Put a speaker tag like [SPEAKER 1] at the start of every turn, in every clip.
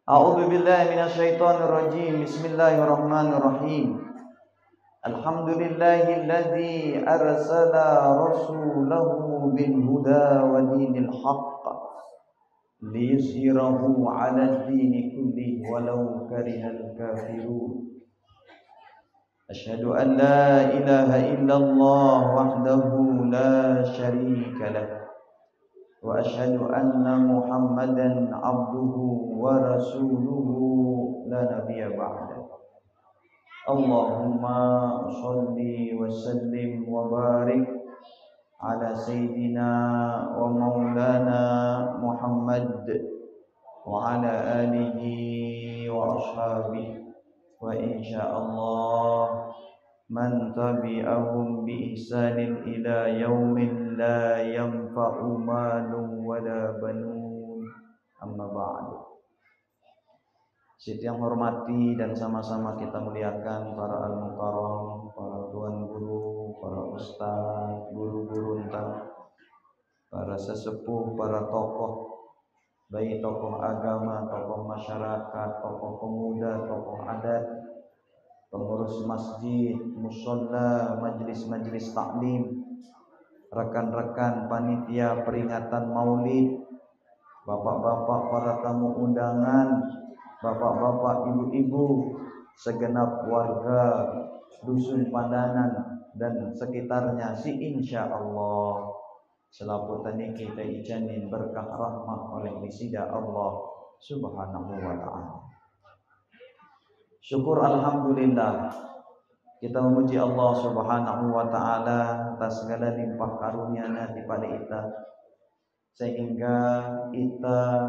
[SPEAKER 1] A'udzu billahi minasyaitonir rajim. Bismillahirrahmanirrahim. Alhamdulillahilladzi arsala rasulahu bil huda wa dinil haqq liyuzhirahu 'alad dini kullihi walau karihal kafirun. Asyhadu an la ilaha illallah wahdahu la syarika lah. Wa asyhadu anna Muhammadan abduhu wa rasuluhu la nabiyya ba'da. Allahumma shalli wa sallim wa barik ala sayyidina wa maulana Muhammad wa ala alihi wa ashabihi wa insyaallah man tabi'ahum bi ihsanin ila yaumin la yanfa'u malun wala banun. Amma ba'du. Yang hormati dan sama-sama kita muliakan para al-mukarram, para tuan guru, para ustaz, guru-guru entah, para sesepuh, para tokoh, baik tokoh agama, tokoh masyarakat, tokoh pemuda, tokoh adat, pengurus masjid, musholla, majelis-majelis taklim, rekan-rekan panitia peringatan maulid, bapak-bapak para tamu undangan, bapak-bapak, ibu-ibu, segenap warga dusun Pandanan dan sekitarnya, si insyaallah selaku tadi kita ijanin berkah rahmah oleh nisida Allah subhanahu wa ta'ala. Syukur alhamdulillah, kita memuji Allah subhanahu wa ta'ala atas segala limpah karunia-Nya kepada kita, sehingga kita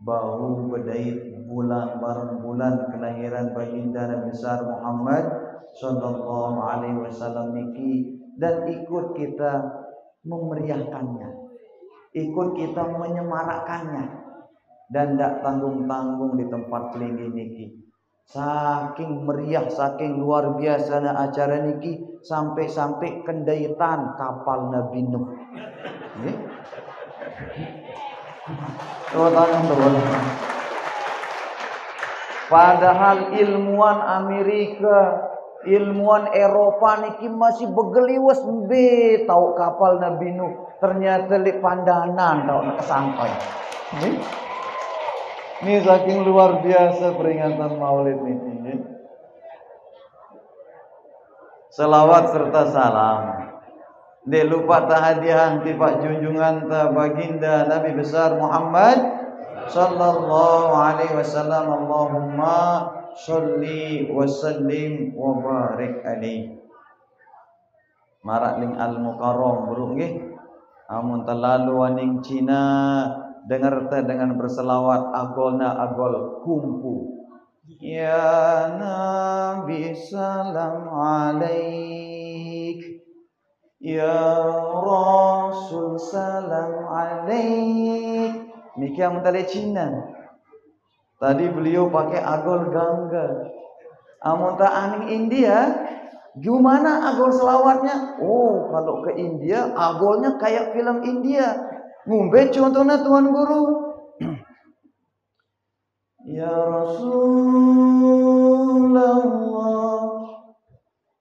[SPEAKER 1] baru berdait bulan bareng bulan kelahiran baginda Nabi besar Muhammad sallallahu alaihi wasallam niki, dan ikut kita memeriahkannya, ikut kita menyemarakkannya, dan tidak tanggung-tanggung di tempat kelinggi niki. Saking meriah, saking luar biasa acara niki, sampai-sampai kendaitan kapal Nabi Nuh. Padahal ilmuwan Amerika, ilmuwan Eropa niki masih begeliwes be tahu kapal Nabi Nuh. Ternyata di Pandanan tahu nak sampai. Ini saking luar biasa peringatan Maulid ini. Selawat serta salam. Dek lupa tahadiah tipak junjungan ta baginda Nabi besar Muhammad sallallahu alaihi wasallam. Allahumma sholli wa sallim wa barik alaihi. Marak ling al-mukarram buruk nggih. Amun terlalu waning Cina dengar ta dengan berselawat agolna agol kumpu. Ya Nabi salam alaik, ya Rasul salam alaik. Mikian mentari Cina. Tadi beliau pakai agol gangga. Amun ta aning India, gimana agol selawatnya? Oh, kalau ke India agolnya kayak film India. Ngumbe contohnya tuan guru. Ya Rasulullah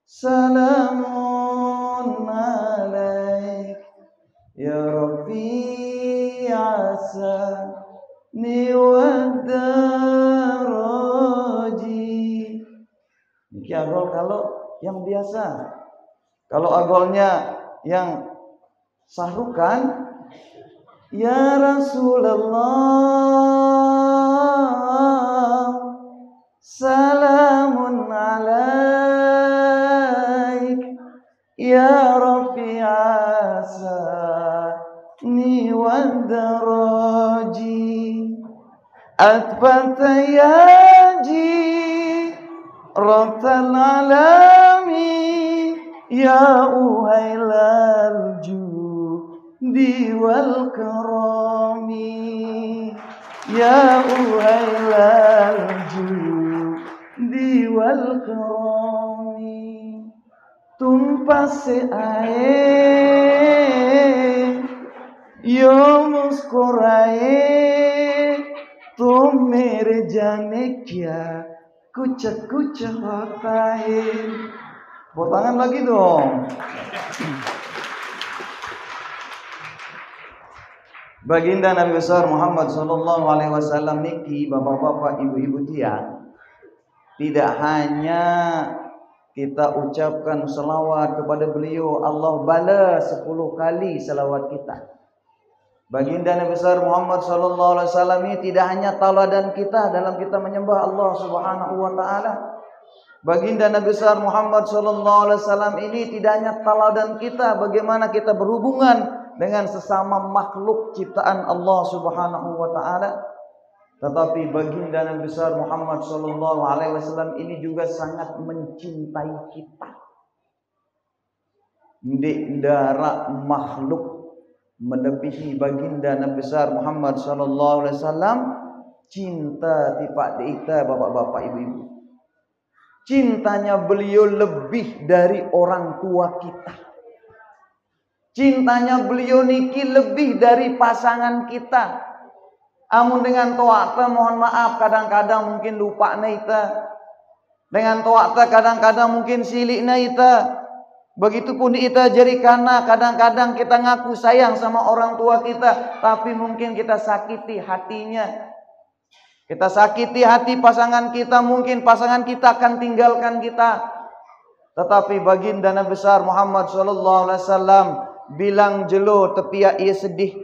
[SPEAKER 1] salamun alaik, ya Rabbi asani wadaraji. Ini agol kalau yang biasa. Kalau agolnya yang sahrukan, ya Rasulullah salamun alaik, ya Rabbi asani wadaraji, atbata yaji ratal alami, ya uhailal judi wal karami, ya uhailal judi wal karami. Tumpah se air yo muskurae, तुम मेरे जाने क्या कुछ कुछ होता है. Tepuk tangan lagi dong. Baginda Nabi besar Muhammad sallallahu alaihi wasallam niki, bapak-bapak, ibu-ibu tiang, tidak hanya kita ucapkan selawat kepada beliau, Allah balas 10 kali selawat kita. Baginda Nabi besar Muhammad sallallahu alaihi wasallam ini tidak hanya tauladan kita dalam kita menyembah Allah Subhanahu wa taala. Baginda Nabi besar Muhammad sallallahu alaihi wasallam ini tidak hanya tauladan kita bagaimana kita berhubungan dengan sesama makhluk ciptaan Allah Subhanahu wa taala, tetapi baginda Nabi besar Muhammad sallallahu alaihi wasallam ini juga sangat mencintai kita. Ndara makhluk melebihi baginda Nabi besar Muhammad sallallahu alaihi wasallam cinta tipak kita, bapak-bapak, ibu-ibu. Cintanya beliau lebih dari orang tua kita. Cintanya beliau niki lebih dari pasangan kita. Amun dengan to'ata mohon maaf kadang-kadang mungkin lupa naita. Dengan to'ata kadang-kadang mungkin silik naita. Begitupun kita jerikana kadang-kadang kita ngaku sayang sama orang tua kita, tapi mungkin kita sakiti hatinya. Kita sakiti hati pasangan kita, mungkin pasangan kita akan tinggalkan kita. Tetapi baginda Nabi besar Muhammad sallallahu alaihi wasallam bilang jelo tepiak ia sedih,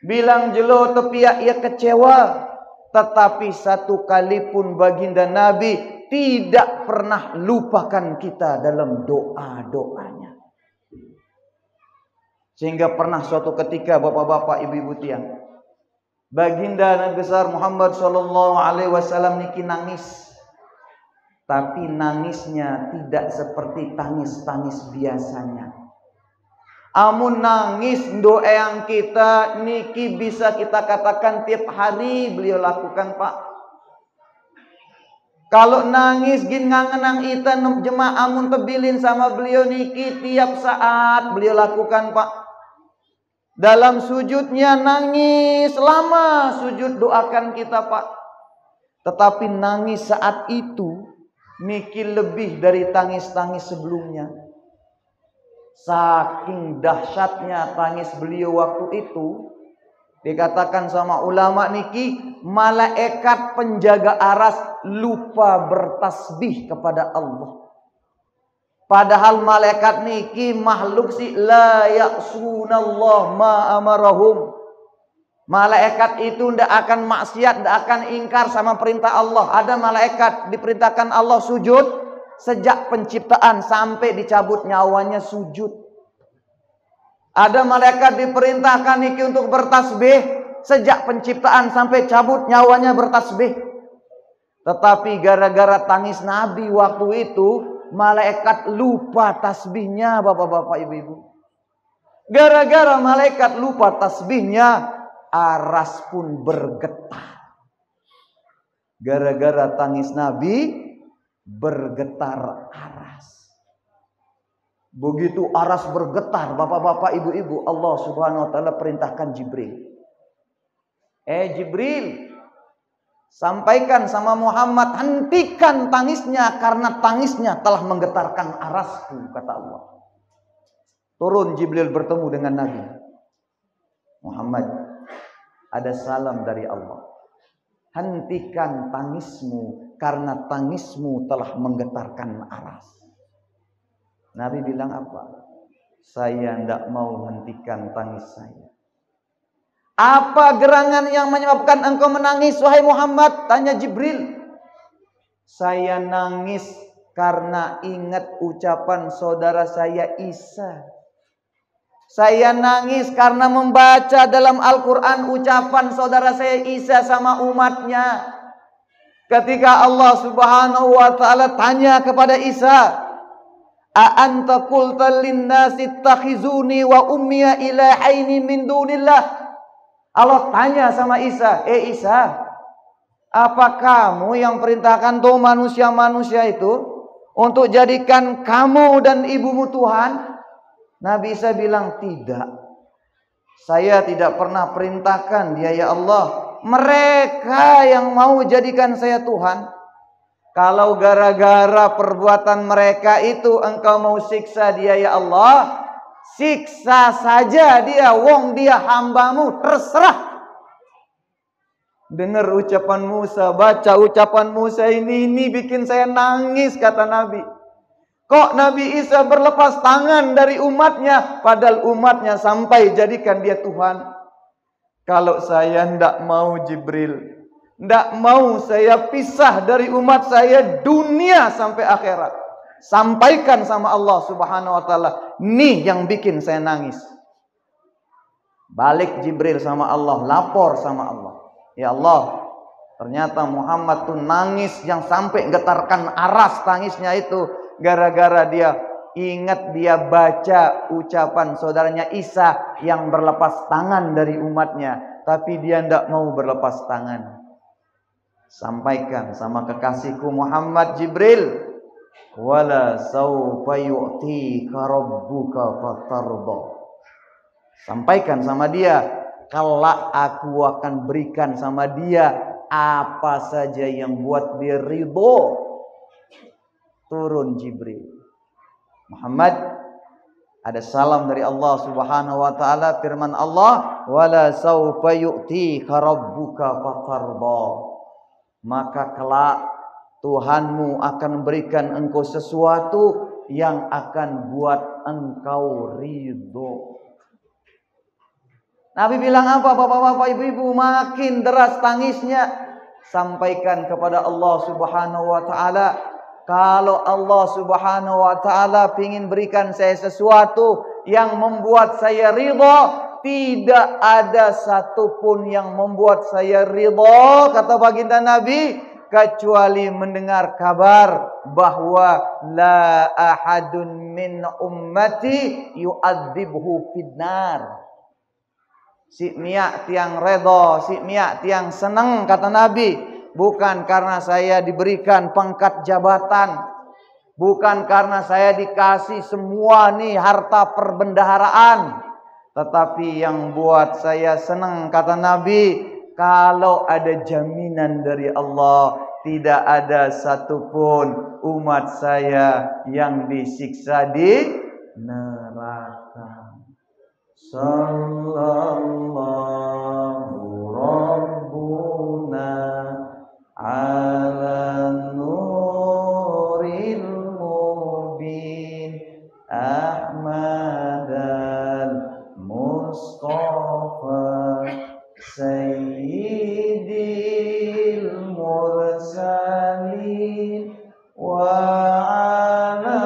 [SPEAKER 1] bilang jelo tepiak ia kecewa, tetapi satu kali pun baginda Nabi tidak pernah lupakan kita dalam doa-doanya. Sehingga pernah suatu ketika bapak-bapak, ibu-ibu tiang, baginda Nabi besar Muhammad sallallahu alaihi wasallam niki nangis. Tapi nangisnya tidak seperti tangis-tangis biasanya. Amun nangis doa yang kita niki bisa kita katakan tiap hari beliau lakukan, Pak. Kalau nangis gin ngangenang ita jemaah amun tebilin sama beliau niki tiap saat beliau lakukan, Pak. Dalam sujudnya nangis lama sujud doakan kita, Pak. Tetapi nangis saat itu niki lebih dari tangis-tangis sebelumnya. Saking dahsyatnya tangis beliau waktu itu, dikatakan sama ulama niki, malaikat penjaga aras lupa bertasbih kepada Allah. Padahal malaikat niki makhluk si la ya'sunallah ma amarahum. Malaikat itu ndak akan maksiat, ndak akan ingkar sama perintah Allah. Ada malaikat diperintahkan Allah sujud sejak penciptaan sampai dicabut nyawanya sujud. Ada malaikat diperintahkan niki untuk bertasbih sejak penciptaan sampai cabut nyawanya bertasbih. Tetapi gara-gara tangis Nabi waktu itu, malaikat lupa tasbihnya, bapak-bapak, ibu-ibu. Gara-gara malaikat lupa tasbihnya, aras pun bergetar. Gara-gara tangis Nabi, bergetar aras. Begitu aras bergetar, bapak-bapak, ibu-ibu, Allah Subhanahu wa taala perintahkan Jibril. Jibril, sampaikan sama Muhammad, hentikan tangisnya karena tangisnya telah menggetarkan arasku, kata Allah. Turun Jibril bertemu dengan Nabi. Muhammad, ada salam dari Allah. Hentikan tangismu karena tangismu telah menggetarkan aras. Nabi bilang apa? Saya tidak mau hentikan tangis saya. Apa gerangan yang menyebabkan engkau menangis, wahai Muhammad? Tanya Jibril. Saya nangis karena ingat ucapan saudara saya Isa. Saya nangis karena membaca dalam Al-Quran ucapan saudara saya Isa sama umatnya. Ketika Allah Subhanahu wa taala tanya kepada Isa, "A anta qulta lin-nasi ittakhizuni wa ummiya ilahaini min dunillah?" Allah tanya sama Isa, Isa, apa kamu yang perintahkan tuh manusia-manusia itu untuk jadikan kamu dan ibumu Tuhan? Nabi Isa bilang, tidak. Saya tidak pernah perintahkan dia, ya Allah. mereka yang mau jadikan saya Tuhan, kalau gara-gara perbuatan mereka itu engkau mau siksa dia ya Allah, siksa saja dia, wong dia hambamu, terserah. Dengar ucapan Musa, baca ucapan Musa ini bikin saya nangis, kata Nabi. Kok Nabi Isa berlepas tangan dari umatnya, padahal umatnya sampai jadikan dia Tuhan. Kalau saya ndak mau Jibril, ndak mau saya pisah dari umat saya dunia sampai akhirat. Sampaikan sama Allah Subhanahu wa taala, nih yang bikin saya nangis. Balik Jibril sama Allah, lapor sama Allah. Ya Allah, ternyata Muhammad tuh nangis yang sampai getarkan aras tangisnya itu gara-gara dia ingat dia baca ucapan saudaranya Isa yang berlepas tangan dari umatnya, tapi dia tidak mau berlepas tangan. Sampaikan sama kekasihku Muhammad Jibril, wala saufa yu'tika rabbuka fatarda. Sampaikan sama dia, kelak aku akan berikan sama dia apa saja yang buat dia ridho. Turun Jibril. Muhammad, ada salam dari Allah Subhanahu wa taala, firman Allah, wala saufa yu'tika rabbuka fatarda. Maka kelak Tuhanmu akan berikan engkau sesuatu yang akan buat engkau ridho. Nabi bilang apa? Bapak-bapak, ibu-ibu, makin deras tangisnya. Sampaikan kepada Allah Subhanahu wa taala, kalau Allah Subhanahu wa taala ingin berikan saya sesuatu yang membuat saya ridha, tidak ada satupun yang membuat saya ridha, kata baginda Nabi, kecuali mendengar kabar bahwa la ahadun min ummati yu'adzibhu finnar. Si miak tiang redha, si miak tiang senang, kata Nabi, bukan karena saya diberikan pangkat jabatan, bukan karena saya dikasih semua nih harta perbendaharaan, tetapi yang buat saya senang, kata Nabi, kalau ada jaminan dari Allah, tidak ada satupun umat saya yang disiksa di neraka. Sallallahu Rabbuna ala nuril mubin Ahmad al-Mustafa Sayyidil Mursalin wa ala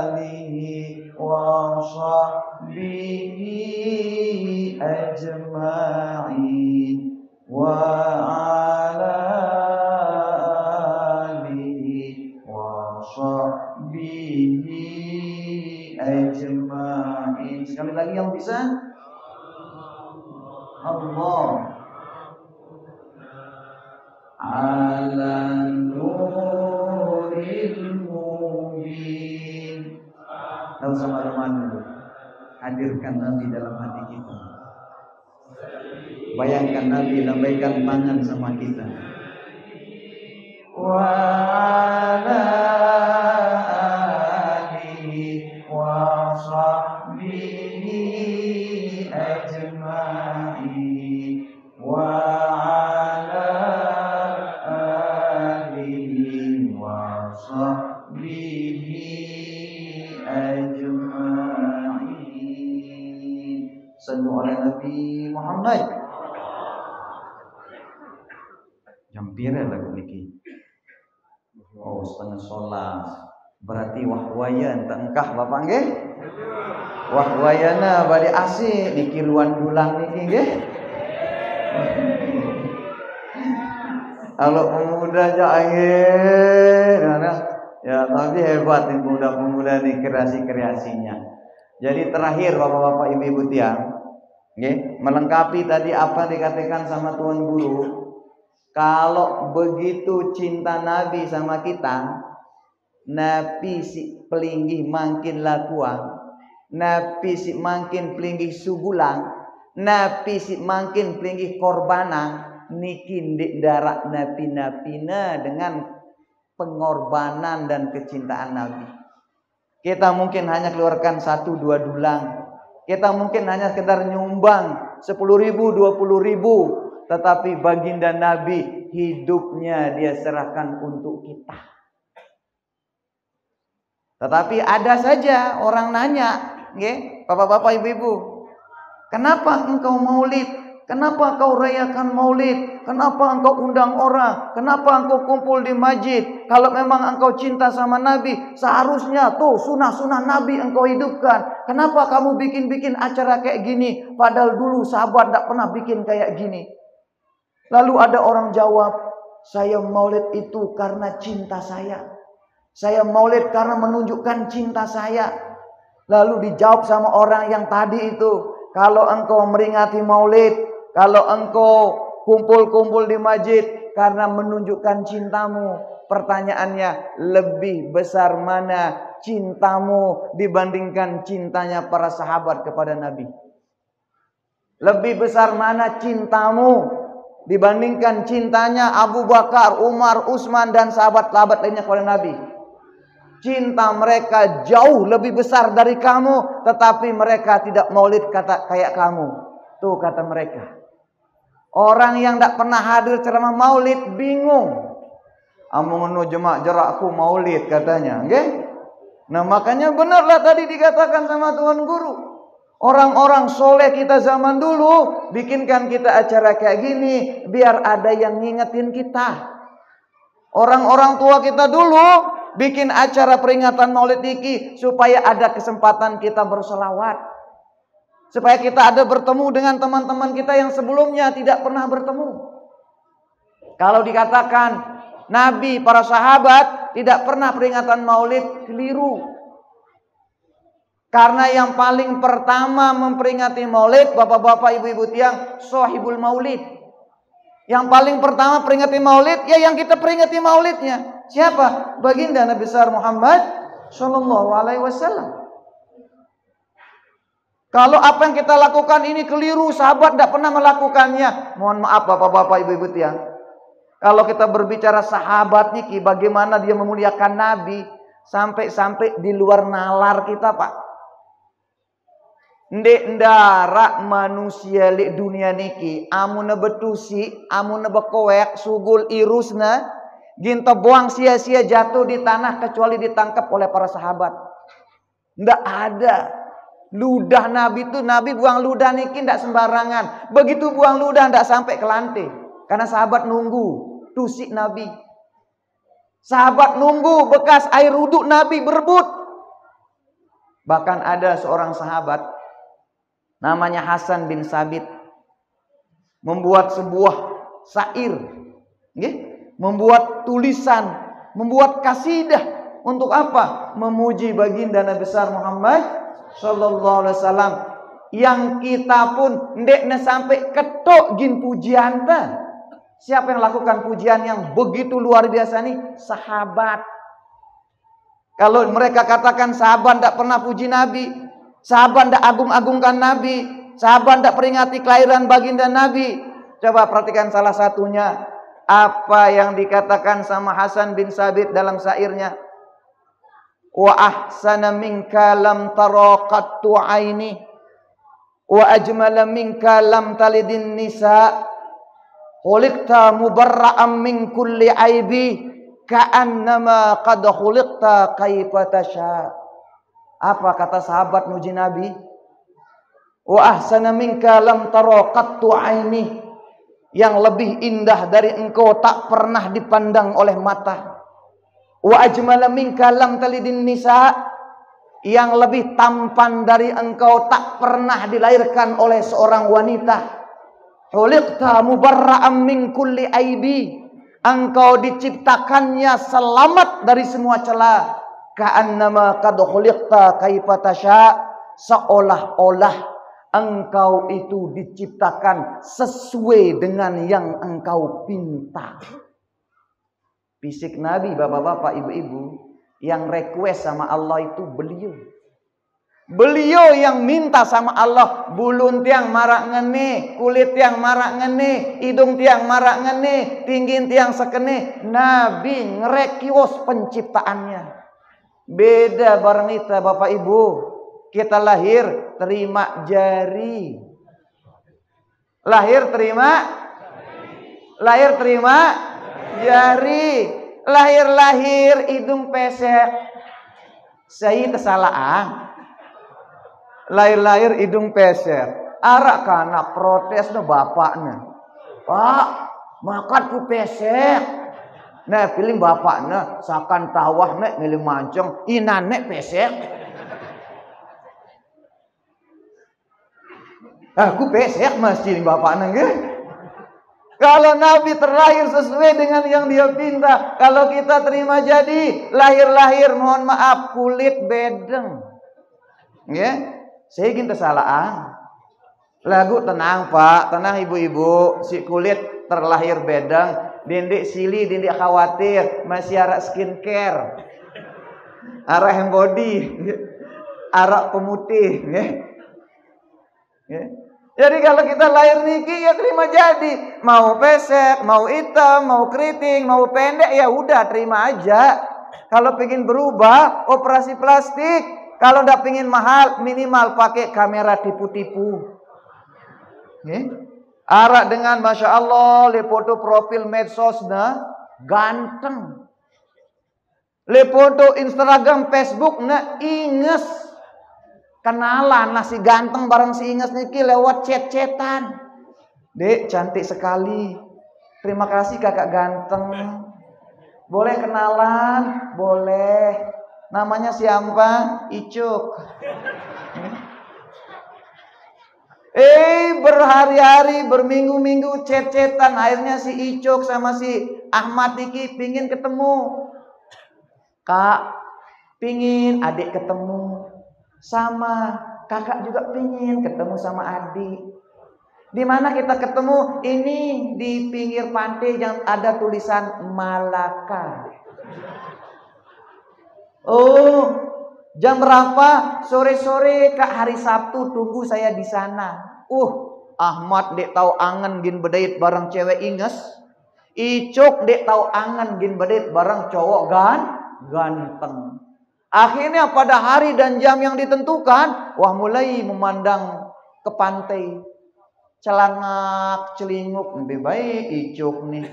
[SPEAKER 1] alihi wa sahbihi ajma'in wa ala alihi wa sahbihi ajma'in. Sekali lagi yang bisa, Allah ala nuril mubin. Tahu sama teman, hadirkan Nabi dalam hati kita. Bayangkan Nabi lambaikan tangan sama kita. Wa ala alihi wa sahbihi ajma'in wa ala alihi wa sahbihi ajma'in. Sallu ala Nabi Muhammad. Jam pira lagu niki? Oh, setengah sholat. Berarti wahwaya entah engkah bapak nggih? Wahwayana bade asik niki ruan dulang niki nggih. Kalau pemuda nggih, ya tapi hebat nih pemuda-pemuda nih kreasi-kreasinya. Jadi terakhir bapak-bapak ibu-ibu tiang, nggih, melengkapi tadi apa dikatakan sama Tuan Guru. Kalau begitu cinta Nabi sama kita, Nabi si pelinggih makin lakuang, Nabi si makin pelinggih sugulang, napi si makin tinggi korbanan niki darak napi-napina dengan pengorbanan dan kecintaan Nabi. Kita mungkin hanya keluarkan 1-2 dulang. Kita mungkin hanya sekedar nyumbang 10.000, 20.000. Tetapi baginda Nabi hidupnya dia serahkan untuk kita. Tetapi ada saja orang nanya, bapak-bapak, ibu-ibu, kenapa engkau maulid? Kenapa engkau rayakan maulid? Kenapa engkau undang orang? Kenapa engkau kumpul di masjid? Kalau memang engkau cinta sama Nabi, seharusnya tuh sunnah-sunnah Nabi engkau hidupkan. Kenapa kamu bikin-bikin acara kayak gini? Padahal dulu sahabat tidak pernah bikin kayak gini. Lalu ada orang jawab, saya maulid itu karena cinta saya. Saya maulid karena menunjukkan cinta saya. Lalu dijawab sama orang yang tadi itu, kalau engkau meringati maulid, kalau engkau kumpul-kumpul di masjid karena menunjukkan cintamu, pertanyaannya, lebih besar mana cintamu dibandingkan cintanya para sahabat kepada Nabi? Lebih besar mana cintamu dibandingkan cintanya Abu Bakar, Umar, Utsman dan sahabat-sahabat lainnya kepada Nabi? Cinta mereka jauh lebih besar dari kamu, tetapi mereka tidak maulid kayak kamu. Tuh kata mereka. Orang yang tidak pernah hadir ceramah maulid bingung. Amungono jemaah jerakku maulid katanya, Nah makanya benarlah tadi dikatakan sama Tuan Guru. Orang-orang soleh kita zaman dulu bikinkan kita acara kayak gini biar ada yang ngingetin kita. Orang-orang tua kita dulu bikin acara peringatan maulid niki supaya ada kesempatan kita berselawat. Supaya kita ada bertemu dengan teman-teman kita yang sebelumnya tidak pernah bertemu. Kalau dikatakan Nabi, para sahabat tidak pernah peringatan maulid, keliru. Karena yang paling pertama memperingati maulid, bapak-bapak, ibu-ibu tiang, Shahibul Maulid. Yang paling pertama peringati maulid, ya yang kita peringati maulidnya. Siapa? Baginda Nabi besar Muhammad Sallallahu Alaihi Wasallam. Kalau apa yang kita lakukan ini keliru, sahabat tidak pernah melakukannya. Mohon maaf bapak-bapak, ibu-ibu tiang. Kalau kita berbicara sahabat niki, bagaimana dia memuliakan Nabi, sampai-sampai di luar nalar kita, Pak. Ndek ndarak manusia li dunia niki, amuna betusi, amuna bekowek, sugul irusna, ginta buang sia-sia jatuh di tanah kecuali ditangkap oleh para sahabat. Ndak ada. Ludah Nabi itu, Nabi buang ludah niki tidak sembarangan. Begitu buang ludah tidak sampai ke lantai. Karena sahabat nunggu tusik Nabi. Sahabat nunggu bekas air wudhu Nabi berebut. Bahkan ada seorang sahabat namanya Hasan bin Sabit membuat sebuah syair, membuat tulisan, membuat kasidah. Untuk apa? Memuji baginda Nabi besar Muhammad Sallallahu Alaihi Wasallam, yang kita pun ndekne sampai ketok gin pujian ta. Siapa yang lakukan pujian yang begitu luar biasa nih? Sahabat. Kalau mereka katakan sahabat tidak pernah puji Nabi, sahabat tidak agung-agungkan Nabi, sahabat tidak peringati kelahiran baginda Nabi. Coba perhatikan salah satunya, apa yang dikatakan sama Hasan bin Sabit dalam syairnya. Wa ahsana minka lam tara qattu aini wa ajmala minka lam talidin nisa khuliqta mubarra'an min kulli aibi ka'annama qad khuliqta kaifa tasha. Apa kata sahabat muji Nabi? Wa ahsana minka lam tara qattu aini, yang lebih indah dari engkau tak pernah dipandang oleh mata. Wa ajmala minka lam talidin nisa, yang lebih tampan dari engkau tak pernah dilahirkan oleh seorang wanita. Khuliqta mubarra'an min kulli aibi, engkau diciptakannya selamat dari semua celah. Ka'annama qad khuliqta kaifa tasha, seolah-olah engkau itu diciptakan sesuai dengan yang engkau pinta. Fisik Nabi, bapak-bapak, ibu-ibu, yang request sama Allah itu beliau. Beliau yang minta sama Allah, bulun tiang marak ngene, kulit tiang marak ngene, hidung tiang marak ngene, tinggi tiang sekene. Nabi ngerekios penciptaannya. Beda bareng kita Bapak Ibu. Kita lahir terima jari. Lahir terima jari. Lahir hidung pesek. Saya tersalahan. Lahir hidung pesek. Arak kana protes no bapaknya. Pak, makan ku pesek. Nah, pilih bapaknya sakan tawah nek milih mancung, inane pesek. Aku pesek masih bapaknya nggih. Kalau Nabi terlahir sesuai dengan yang dia pinta, kalau kita terima jadi lahir mohon maaf kulit bedeng. Nggih. Saya ingin kesalahan. Lagu tenang Pak, tenang ibu-ibu, si kulit terlahir bedeng, dindik sili, dindik khawatir, masih arak skincare, arak hand body, arak pemutih, Jadi kalau kita lahir niki ya terima jadi, mau pesek, mau hitam, mau keriting, mau pendek ya udah terima aja. Kalau pengen berubah, operasi plastik. Kalau ndak pengen mahal, minimal pakai kamera tipu-tipu. Arak dengan Masya Allah, le foto profil medsos na ganteng. Le foto Instagram, Facebook na inges. Kenalan lah si ganteng bareng si inges niki lewat chat-chatan. Dek, cantik sekali. Terima kasih kakak ganteng. Boleh kenalan? Boleh. Namanya siapa? Icuk. Berhari-hari, berminggu-minggu chat-chatan. Akhirnya si Icuk sama si Ahmad iki pingin ketemu. Kak, pingin adik ketemu. Sama kakak juga pingin ketemu sama adik. Di mana kita ketemu? Ini di pinggir pantai yang ada tulisan Malaka. Oh, jam berapa? Sore-sore Kak, hari Sabtu tunggu saya di sana. Ahmad dek tahu angen gin bedait bareng cewek inges. Icuk dek tahu angen gin bedait bareng cowok ganteng. Akhirnya pada hari dan jam yang ditentukan, mulai memandang ke pantai. Celangak, celinguk, lebih baik Icuk nih.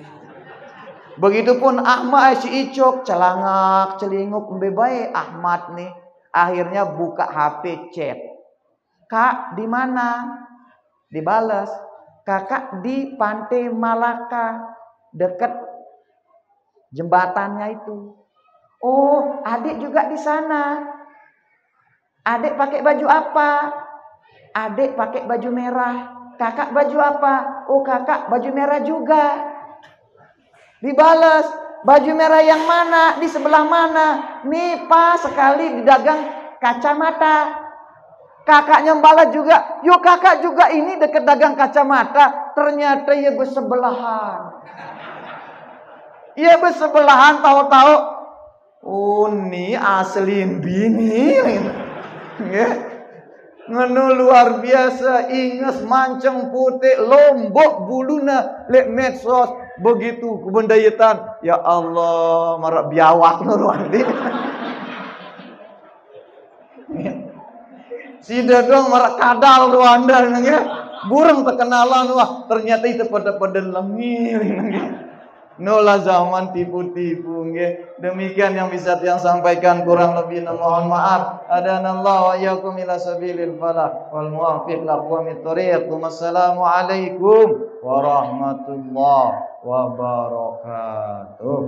[SPEAKER 1] Begitupun Ahmad si Icuk, celangak, celinguk, lebih baik Ahmad nih. Akhirnya buka HP chat. Kak, di mana? Dibalas. Kakak di pantai Malaka, dekat jembatannya itu. Oh, adik juga di sana. Adik pakai baju apa? Adik pakai baju merah. Kakak baju apa? Oh, kakak baju merah juga. Dibalas, baju merah yang mana? Di sebelah mana? Nih pas sekali di dagang kacamata. Kakaknya balas juga, yuk kakak juga ini dekat dagang kacamata. Ternyata ya bersebelahan. Ya bersebelahan, tahu-tahu. Oh, ini aslin bini. Ngenu luar biasa, inges manceng putih, lombok buluna lek medsos. Begitu kebendayatan, ya Allah, marak biawak nuruandi. Si dadong marak kadal ruanda nanya, burung terkenalan wah, ternyata itu pada lengil. Nola zaman tipu-tipu nggih. Demikian yang bisa tiang sampaikan, kurang lebih mohon maaf. Adanallahu wa iyyakum ila sabilil falah wal muwaffiq laqwamit thoriq. Wassalamualaikum warahmatullahi wabarakatuh.